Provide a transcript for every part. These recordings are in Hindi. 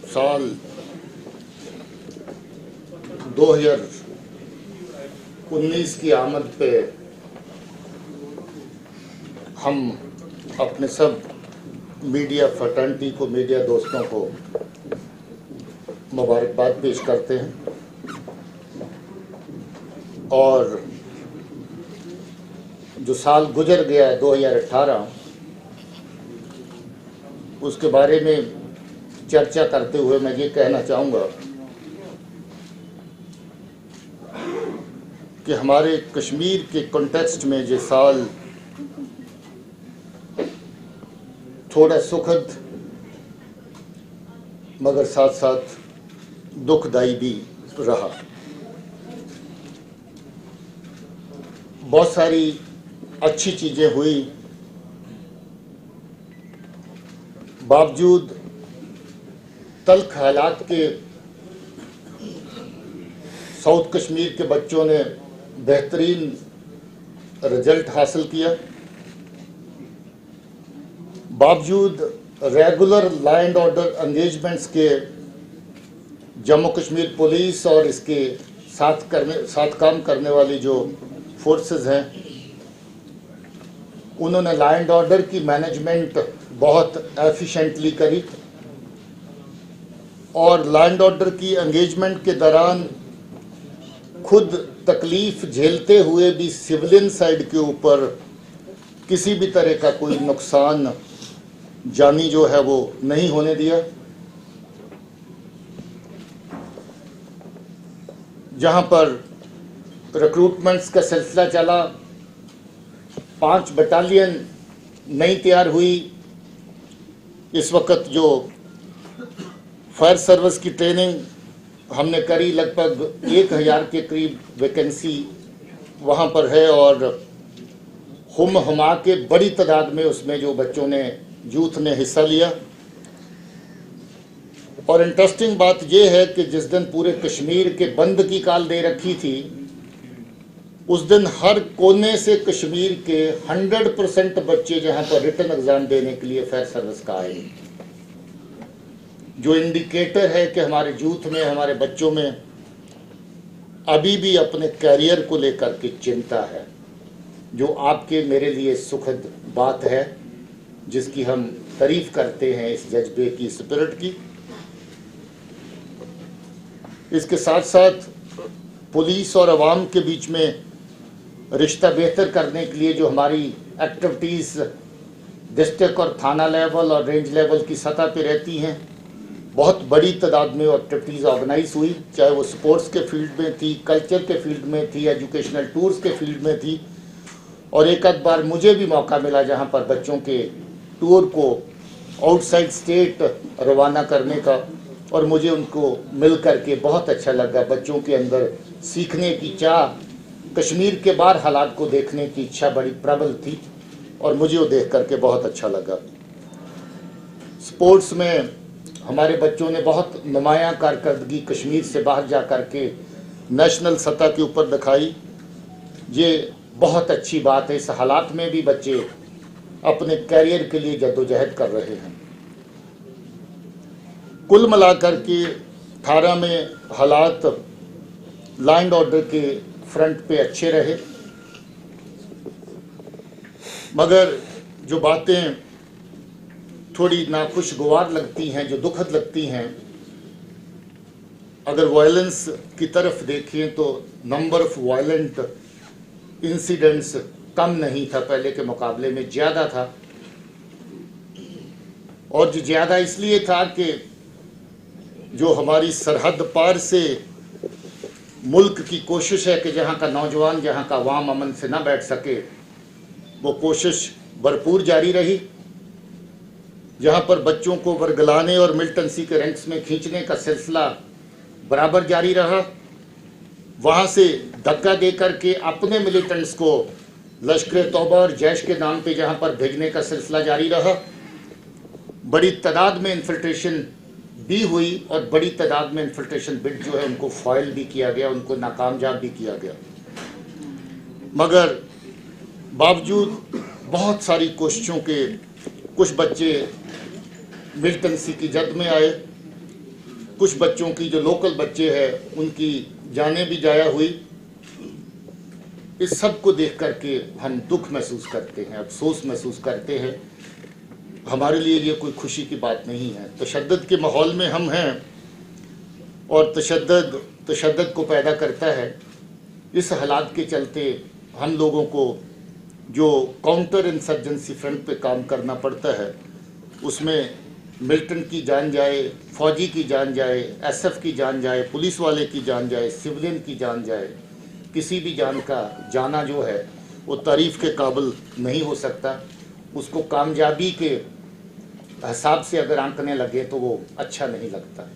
साल 2019 की आमद पे हम अपने सब मीडिया फ्रेटर्निटी को, मीडिया दोस्तों को मुबारकबाद पेश करते हैं और जो साल गुजर गया है 2018, उसके बारे में चर्चा करते हुए मैं ये कहना चाहूँगा कि हमारे कश्मीर के कॉन्टेक्स्ट में ये साल थोड़ा सुखद मगर साथ साथ दुखदाई भी रहा। बहुत सारी अच्छी चीज़ें हुई, बावजूद तल्ख हालात के साउथ कश्मीर के बच्चों ने बेहतरीन रिजल्ट हासिल किया। बावजूद regular law and order engagements के जम्मू कश्मीर पुलिस और इसके साथ काम करने वाली जो फोर्सेस हैं, उन्होंने लॉ एंड ऑर्डर की मैनेजमेंट बहुत एफिशिएंटली करी और लॉ एंड ऑर्डर की एंगेजमेंट के दौरान खुद तकलीफ झेलते हुए भी सिविलियन साइड के ऊपर किसी भी तरह का कोई नुकसान जानी जो है वो नहीं होने दिया। जहां पर रिक्रूटमेंट्स का सिलसिला चला, 5 बटालियन नई तैयार हुई। इस वक्त जो फायर सर्विस की ट्रेनिंग हमने करी, लगभग 1000 के करीब वैकेंसी वहाँ पर है और हुमा के बड़ी तादाद में उसमें जो बच्चों ने, यूथ ने हिस्सा लिया। और इंटरेस्टिंग बात यह है कि जिस दिन पूरे कश्मीर के बंद की काल दे रखी थी, उस दिन हर कोने से कश्मीर के 100% बच्चे जहां पर रिटन एग्जाम देने के लिए फायर सर्विस का आए, जो इंडिकेटर है कि हमारे यूथ में, हमारे बच्चों में अभी भी अपने कैरियर को लेकर के चिंता है, जो आपके मेरे लिए सुखद बात है, जिसकी हम तारीफ करते हैं, इस जज्बे की, स्पिरिट की। इसके साथ साथ पुलिस और अवाम के बीच में रिश्ता बेहतर करने के लिए जो हमारी एक्टिविटीज़ डिस्ट्रिक्ट और थाना लेवल और रेंज लेवल की सतह पे रहती हैं, बहुत बड़ी तादाद में एक्टिविटीज़ ऑर्गेनाइज हुई, चाहे वो स्पोर्ट्स के फील्ड में थी, कल्चर के फील्ड में थी, एजुकेशनल टूर्स के फील्ड में थी। और एक आध बार मुझे भी मौका मिला जहां पर बच्चों के टूर को आउटसाइड स्टेट रवाना करने का, और मुझे उनको मिल करके बहुत अच्छा लगा। बच्चों के अंदर सीखने की चाह, कश्मीर के बाहर हालात को देखने की इच्छा बड़ी प्रबल थी और मुझे वो देख करके बहुत अच्छा लगा। स्पोर्ट्स में हमारे बच्चों ने बहुत नुमायां कारकर्दगी कश्मीर से बाहर जा कर के नेशनल सतह के ऊपर दिखाई। ये बहुत अच्छी बात है। इस हालात में भी बच्चे अपने कैरियर के लिए जद्दोजहद कर रहे हैं। कुल मिलाकर के 18 में हालात लॉ एंड ऑर्डर के फ्रंट पे अच्छे रहे, मगर जो बातें थोड़ी नाखुशगवार लगती हैं, जो दुखद लगती हैं, अगर वायलेंस की तरफ देखें तो नंबर ऑफ वायलेंट इंसिडेंट्स कम नहीं था, पहले के मुकाबले में ज़्यादा था। और जो ज़्यादा इसलिए था कि जो हमारी सरहद पार से मुल्क की कोशिश है कि जहाँ का नौजवान, जहाँ का अवाम अमन से ना बैठ सके, वो कोशिश भरपूर जारी रही। जहाँ पर बच्चों को वर्गलाने और मिलिटेंसी के रैंक्स में खींचने का सिलसिला बराबर जारी रहा, वहाँ से धक्का दे करके अपने मिलिटेंट्स को लश्कर तौबा और जैश के नाम पे जहाँ पर भेजने का सिलसिला जारी रहा। बड़ी तादाद में इन्फिल्ट्रेशन भी हुई और बड़ी तादाद में इन्फिल्ट्रेशन बिट जो है उनको फॉइल भी किया गया, उनको नाकामयाब भी किया गया। मगर बावजूद बहुत सारी कोशिशों के कुछ बच्चे मिलिटेंसी की जद में आए कुछ बच्चों की जो लोकल बच्चे हैं उनकी जानें भी जाया हुई। इस सब को देख करके हम दुख महसूस करते हैं, अफसोस महसूस करते हैं। हमारे लिए ये कोई खुशी की बात नहीं है। तशद्दुद के माहौल में हम हैं और तशद्दुद को पैदा करता है। इस हालात के चलते हम लोगों को जो काउंटर इंसर्जेंसी फ्रंट पे काम करना पड़ता है, उसमें मिलिटेंट की जान जाए, फौजी की जान जाए, एसएफ की जान जाए, पुलिस वाले की जान जाए, सिविलियन की जान जाए, किसी भी जान का जाना जो है वो तारीफ़ के काबिल नहीं हो सकता। उसको कामयाबी के हिसाब से अगर आंकने लगे तो वो अच्छा नहीं लगता।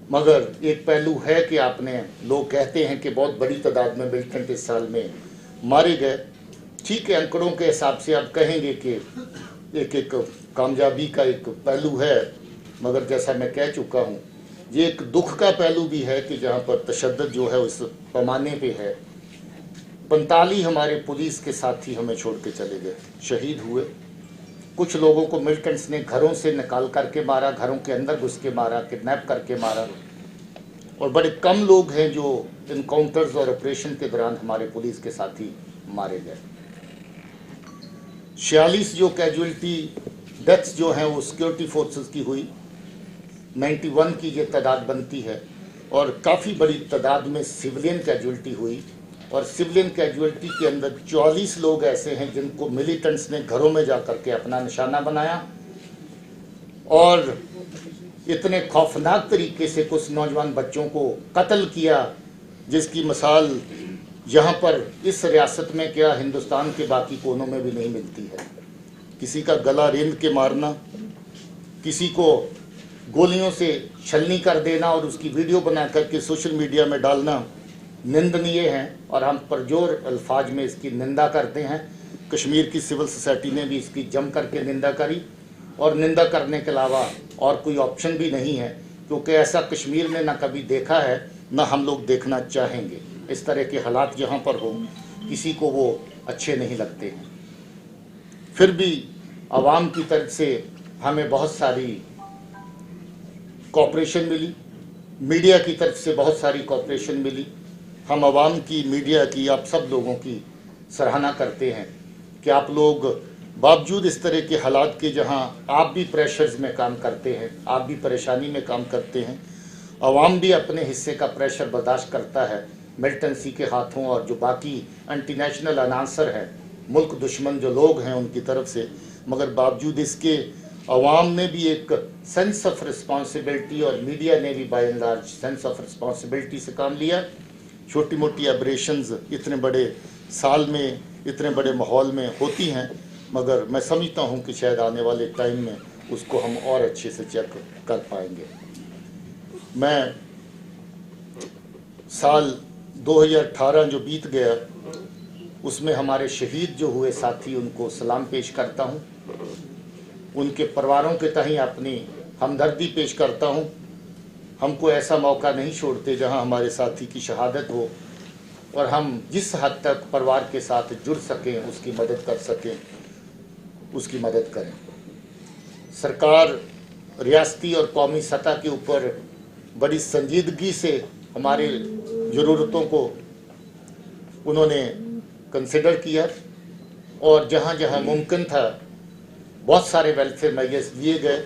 मगर एक पहलू है कि आपने, लोग कहते हैं कि बहुत बड़ी तादाद में मिलिटेंट इस साल में मारे गए। ठीक है, आंकड़ों के हिसाब से आप कहेंगे कि एक कामयाबी का एक पहलू है, मगर जैसा मैं कह चुका हूँ, ये एक दुख का पहलू भी है कि जहाँ पर तशद्दुद जो है उस पैमाने पे है। 45 हमारे पुलिस के साथी हमें छोड़ के चले गए, शहीद हुए। कुछ लोगों को मिलिटेंट्स ने घरों से निकाल करके मारा, घरों के अंदर घुस के मारा, किडनैप करके मारा। और बड़े कम लोग हैं जो इनकाउंटर्स और ऑपरेशन के दौरान हमारे पुलिस के साथी मारे गए। 46 जो कैजुअल्टी डेथ्स जो हैं वो सिक्योरिटी फोर्सेस की हुई। 91 की ये तादाद बनती है और काफ़ी बड़ी तादाद में सिविलियन कैजुअल्टी हुई। और सिविलियन कैजुअल्टी के अंदर 44 लोग ऐसे हैं जिनको मिलिटेंट्स ने घरों में जा कर के अपना निशाना बनाया और इतने खौफनाक तरीके से कुछ नौजवान बच्चों को कत्ल किया, जिसकी मिसाल यहाँ पर इस रियासत में क्या हिंदुस्तान के बाकी कोनों में भी नहीं मिलती है। किसी का गला रेंद के मारना, किसी को गोलियों से छलनी कर देना और उसकी वीडियो बना करके सोशल मीडिया में डालना निंदनीय है और हम परजोर अल्फाज में इसकी निंदा करते हैं। कश्मीर की सिविल सोसाइटी ने भी इसकी जम करके निंदा करी और निंदा करने के अलावा और कोई ऑप्शन भी नहीं है, क्योंकि ऐसा कश्मीर ने ना कभी देखा है ना हम लोग देखना चाहेंगे। इस तरह के हालात जहाँ पर हो किसी को वो अच्छे नहीं लगते हैं। फिर भी आवाम की तरफ से हमें बहुत सारी कोऑपरेशन मिली, मीडिया की तरफ से बहुत सारी कोऑपरेशन मिली। हम आवाम की, मीडिया की, आप सब लोगों की सराहना करते हैं कि आप लोग बावजूद इस तरह के हालात के, जहां आप भी प्रेशर्स में काम करते हैं, आप भी परेशानी में काम करते हैं, आवाम भी अपने हिस्से का प्रेशर बर्दाश्त करता है मिलिटेंसी के हाथों और जो बाकी एंटी नेशनल अनासर हैं, मुल्क दुश्मन जो लोग हैं उनकी तरफ से। मगर बावजूद इसके आवाम ने भी एक सेंस ऑफ रिस्पॉन्सिबिलिटी और मीडिया ने भी by and large sense of responsibility से काम लिया। छोटी मोटी एब्रेशंस इतने बड़े साल में, इतने बड़े माहौल में होती हैं, मगर मैं समझता हूं कि शायद आने वाले टाइम में उसको हम और अच्छे से चेक कर पाएंगे। मैं साल 2018 जो बीत गया उसमें हमारे शहीद जो हुए साथी, उनको सलाम पेश करता हूं, उनके परिवारों के तहीं अपनी हमदर्दी पेश करता हूं। हमको ऐसा मौका नहीं छोड़ते जहां हमारे साथी की शहादत हो और हम जिस हद तक परिवार के साथ जुड़ सकें, उसकी मदद कर सकें, उसकी मदद करें। सरकार रियासती और कौमी सतह के ऊपर बड़ी संजीदगी से हमारे ज़रूरतों को उन्होंने कंसिडर किया और जहाँ जहाँ मुमकिन था बहुत सारे वेलफेयर मेजर्स लिए गए।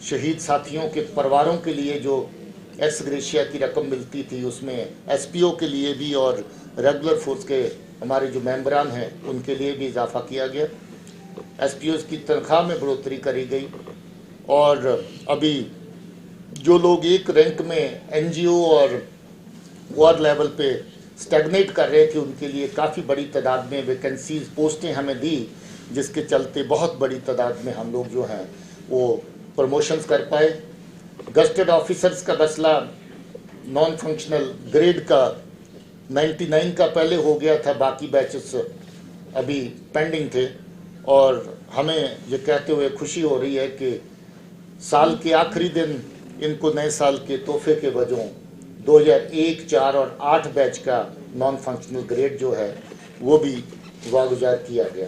शहीद साथियों के परिवारों के लिए जो एक्स ग्रेशिया की रकम मिलती थी उसमें एसपीओ के लिए भी और रेगुलर फोर्स के हमारे जो मेंबरान हैं उनके लिए भी इजाफा किया गया। एसपीओ की तनख्वाह में बढ़ोतरी करी गई और अभी जो लोग एक रैंक में एनजीओ और वार्ड लेवल पे स्टैग्नेट कर रहे थे उनके लिए काफ़ी बड़ी तादाद में वैकेंसीज, पोस्टें हमें दी, जिसके चलते बहुत बड़ी तादाद में हम लोग जो हैं वो प्रमोशंस कर पाए। गस्टेड ऑफिसर्स का मसला नॉन फंक्शनल ग्रेड का 99 का पहले हो गया था, बाकी बैचेस अभी पेंडिंग थे और हमें ये कहते हुए खुशी हो रही है कि साल के आखिरी दिन इनको नए साल के तोहफे के वजह 2001, 4 और 8 बैच का नॉन फंक्शनल ग्रेड जो है वो भी वागुजार किया गया।